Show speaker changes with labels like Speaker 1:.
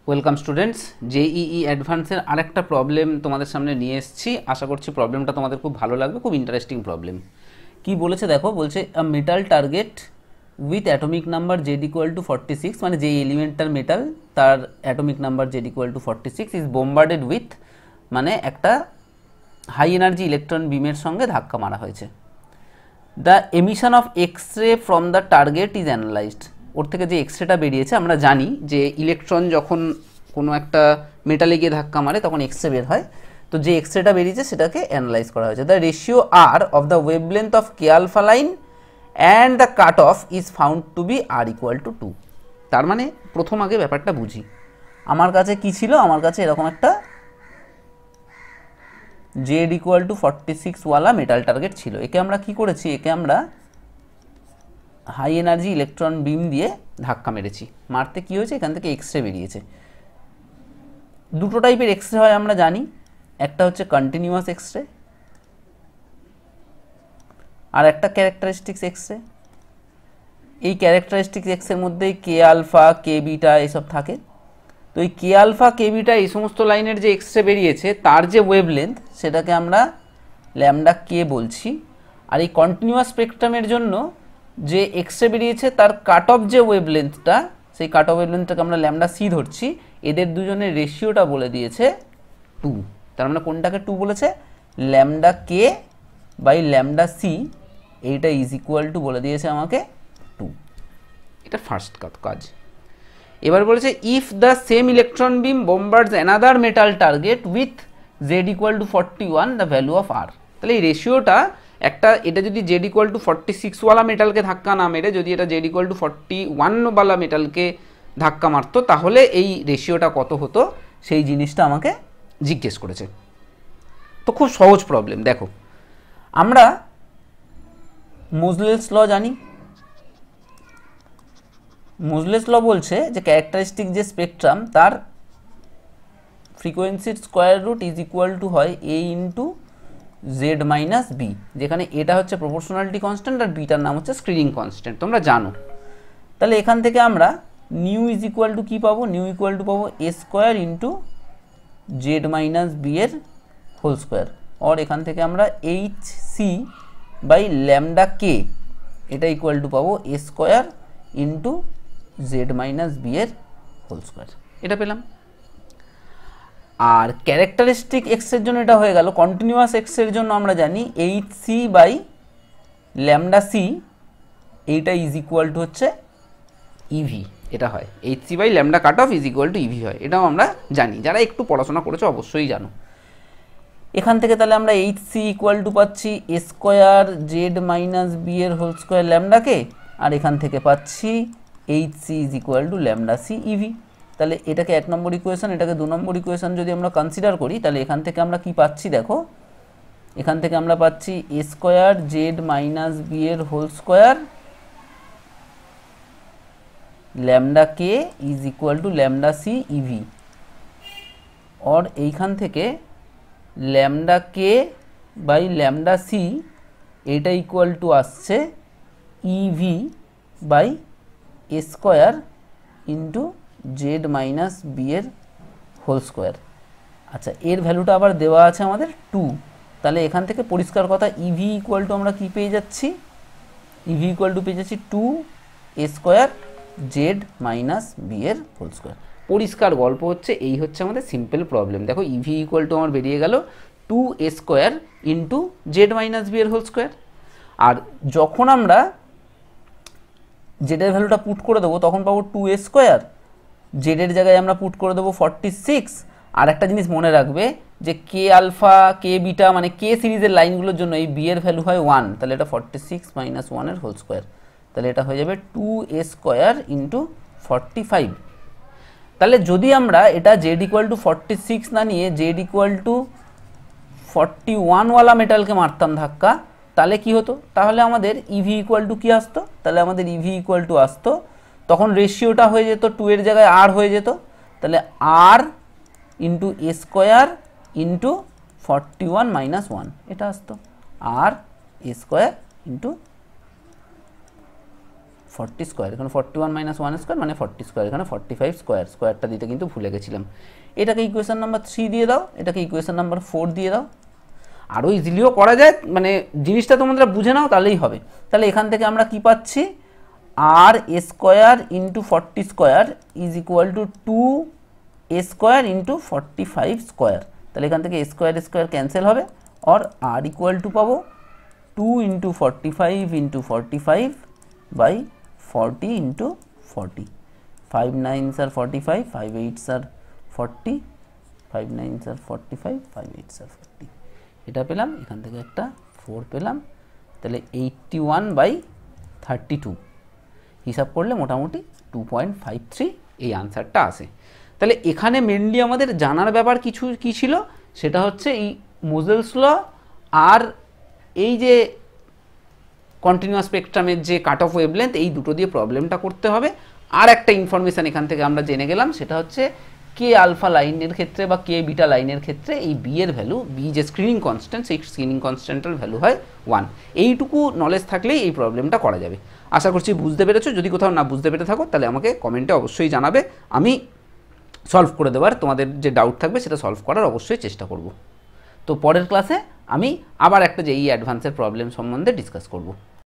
Speaker 1: Welcome students, JEE অ্যাডভান্সের আরেকটা problem তোমাদের সামনে নিয়ে এসেছি। আশা করছি প্রবলেমটা তোমাদের খুব ভালো লাগবে, খুব ইন্টারেস্টিং প্রবলেম। কি বলেছে দেখো, বলছে a metal target with atomic number Z equal to 46, মানে যে এলিমেন্টটার মেটাল তার atomic number Z equal to 46 is bombarded with, মানে একটা হাই এনার্জি ইলেকট্রন বিমের সঙ্গে ধাক্কা মারা হয়েছে। The emission of X ray from the target is analysed. ওর থেকে যে এক্স রেটা বেরিয়েছে, আমরা জানি যে ইলেকট্রন যখন কোনো একটা মেটালে গিয়ে ধাক্কা মারে তখন এক্স রে বের হয়। তো যে এক্স রেটা বেরিয়েছে সেটাকে অ্যানালাইজ করা হয়েছে। The ratio R of the wavelength of K alpha line and the cut off is found to be R equal to 2। তার মানে প্রথম আগে ব্যাপারটা বুঝি। আমার কাছে কি ছিল, আমার কাছে এরকম একটা জেড ইকুয়াল টু 46 ওয়ালা মেটাল টার্গেট ছিল। একে আমরা কি করেছি, একে আমরা হাই এনার্জি ইলেকট্রন বিম দিয়ে ধাক্কা মেরেছি। মারতে কি হয়েছে, এখান থেকে এক্স রে বেরিয়েছে। দুটো টাইপের এক্স রে হয় আমরা জানি, একটা হচ্ছে কন্টিনিউয়াস এক্স রে আর একটা ক্যারেক্টারিস্টিক্স এক্স রে। এই ক্যারেক্টারিস্টিক্স এক্স এর মধ্যেই কে আলফা কে বিটা এসব থাকে। তো এই কে আলফা কে বিটা এই সমস্ত লাইনের যে এক্স রে বেরিয়েছে তার যে ওয়েভলেন্থ সেটাকে আমরা ল্যামডা কে বলছি। আর এই কন্টিনিউয়াস স্পেকট্রামের জন্য যে এক্স রে বেরিয়েছে তার কাট অফ যে ওয়েভলেন্থটা, সেই কাট অফ ওয়েভলেন্থটাকে আমরা ল্যামডা সি ধরছি। এদের দুজনের রেশিওটা বলে দিয়েছে 2। তার মানে কোনটাকে 2 বলেছে, lambda K by lambda C, এইটা ইজ ইকুয়াল টু বলে দিয়েছে আমাকে 2। এটা ফার্স্ট কাজ। এবার বলেছে if the same electron beam bombards another metal target with Z equal to 41 the value of আর। তাহলে এই রেশিওটা একটা, এটা যদি জেড ইকুয়াল টু 46 ওয়ালা মেটালকে ধাক্কা না মেরে যদি এটা জেড ইকুয়াল টু 41 ওয়ালা মেটালকে ধাক্কা মারতো তাহলে এই রেশিওটা কত হতো, সেই জিনিসটা আমাকে জিজ্ঞেস করেছে। তো খুব সহজ প্রবলেম। দেখো, আমরা মোজলেস ল জানি। মোজলেস ল বলছে যে ক্যারেক্টারিস্টিক যে স্পেকট্রাম তার ফ্রিকোয়েন্সির square root is equal to হয় a into Z minus B, যেখানে এটা হচ্ছে প্রপোর্শনালিটি কনস্ট্যান্ট আর বিটার নাম হচ্ছে স্ক্রিনিং কনস্ট্যান্ট, তোমরা জানো। তাহলে এখান থেকে আমরা নিউ ইজ ইকুয়াল টু কী পাবো, নিউ ইকুয়াল টু পাবো a square into Z minus B এর হোল স্কোয়ার। আর এখান থেকে আমরা H C by lambda K, এটা ইকুয়াল টু পাবো a square into Z minus B এর হোল স্কোয়ার, এটা পেলাম। আর ক্যারেক্টারিস্টিক এক্সের জন্য এটা হয়ে গেল। কন্টিনিউয়াস এক্সের জন্য আমরা জানি H C by lambda C, এইটা ইজ ইকুয়াল টু হচ্ছে ইভি, এটা হয় H C by lambda cut off is equal to eV হয়, এটাও আমরা জানি, যারা একটু পড়াশোনা করেছো অবশ্যই জানো। এখান থেকে তাহলে আমরা এইচ সি ইকুয়াল টু পাচ্ছি এ স্কোয়ার জেড মাইনাস বি এর হোল স্কোয়ার ল্যামডাকে, আর এখান থেকে পাচ্ছি H C is equal to lambda C eV. তাহলে এটাকে 1 নম্বর ইকুয়েশন, এটাকে 2 নম্বর ইকুয়েশন যদি আমরা কনসিডার করি, তাহলে এখান থেকে আমরা কি পাচ্ছি দেখো, এখান থেকে আমরা পাচ্ছি এ স্কোয়ার জেড মাইনাস বি এর whole square lambda K is equal to lambda C EV. আর এইখান থেকে lambda K by lambda C, এটা ইকুয়াল টু আসছে EV by a square into Z minus B এর হোল স্কোয়ার। আচ্ছা, এর ভ্যালুটা আবার দেওয়া আছে আমাদের 2। তাহলে এখান থেকে পরিষ্কার কথা ইভি ইকুয়াল টু আমরা কি পেয়ে যাচ্ছি, ইভি ইকুয়াল টু পেয়ে যাচ্ছি 2 a square Z minus B এর হোল স্কোয়ার। পরিষ্কার গল্প হচ্ছে, এই হচ্ছে আমাদের সিম্পল প্রবলেম। দেখো ইভি ইকুয়াল টু আমার বেরিয়ে গেল 2 a square into Z minus B এর হোল স্কোয়ার। আর যখন আমরা জেডের ভ্যালুটা পুট করে দেবো তখন পাবো 2 এ স্কোয়ার, জেডের জায়গায় আমরা পুট করে দেবো 46। আর একটা জিনিস মনে রাখবে যে কে আলফা কে বিটা মানে কে সিরিজের লাইনগুলোর জন্য এই বি এর ভ্যালু হয় 1, তাহলে এটা 46 মাইনাস 1 এর হোল স্কোয়ার, তাহলে এটা হয়ে যাবে 2 এ স্কোয়ার ইন্টু 45। তাহলে যদি আমরা এটা জেড ইকুয়াল টু 46 না নিয়ে জেড ইকুয়াল টু 41 ওয়ালা মেটালকে মারতাম ধাক্কা, তাহলে কি হতো, তাহলে আমাদের ইভি ইকুয়াল টু কি আসতো, তাহলে আমাদের ইভি ইকুয়াল টু আসতো, তখন রেশিওটা হয়ে যেত 2 এর জায়গায় আর হয়ে যেত, তাহলে আর ইন্টু এ স্কোয়ার ইন্টু 41 মাইনাস 1, এটা আসতো আর এ স্কোয়ার ইন্টু 40 স্কোয়ার, এখানে 41 মাইনাস 1 স্কোয়ার মানে 40 স্কোয়ার, এখানে 45 স্কোয়ার, স্কোয়ারটা দিতে কিন্তু ভুলে গেছিলাম। এটাকে ইকুয়েশন নাম্বার 3 দিয়ে দাও, এটাকে ইকুয়েশন নাম্বার 4 দিয়ে দাও। আরও ইজিলিও করা যায়, মানে জিনিসটা তোমরা বুঝে নাও তাহলেই হবে। তাহলে এখান থেকে আমরা কি পাচ্ছি, আর a square into 40 square is equal to 2 a square into 45 square. তাহলে এখান থেকে স্কোয়ার স্কোয়ার ক্যান্সেল হবে, আর আর ইকুয়াল টু পাবো 2 into 45 into 45 by 40 into 40। 5 9s আর 45, 5 8s আর 40, 5 9s আর 45, 5 8s আর 40। এটা পেলাম, এখান থেকে একটা 4 পেলাম। তাহলে 81/32 হিসাব করলে মোটামুটি 2.53 এই আনসারটা আসে। তাহলে এখানে মেনলি আমাদের জানার ব্যাপার কি ছিল, সেটা হচ্ছে এই মোজেলস ল আর এই যে কন্টিনিউয়াস স্পেকট্রামের যে কাট অফ ওয়েভলেন্থ, এই দুটো দিয়ে প্রবলেমটা করতে হবে। আর একটা ইনফরমেশান এখান থেকে আমরা জেনে গেলাম, সেটা হচ্ছে কে আলফা লাইনের ক্ষেত্রে বা কে বিটা লাইনের ক্ষেত্রে এই বি এর ভ্যালু, বি যে স্ক্রিনিং কনস্ট্যান্ট, সেই স্ক্রিনিং কনস্ট্যান্টের ভ্যালু হয় 1। এইটুকু নলেজ থাকলেই এই প্রবলেমটা করা যাবে। আশা করছি বুঝতে পেরেছো। যদি কোথাও না বুঝতে পেরে থাকো তাহলে আমাকে কমেন্টে অবশ্যই জানাবে, আমি সলভ করে দেওয়ার, তোমাদের যে ডাউট থাকবে সেটা সলভ করার অবশ্যই চেষ্টা করব। তো পরের ক্লাসে আমি আবার একটা যে এই অ্যাডভান্সের প্রবলেম সম্বন্ধে ডিসকাস করব।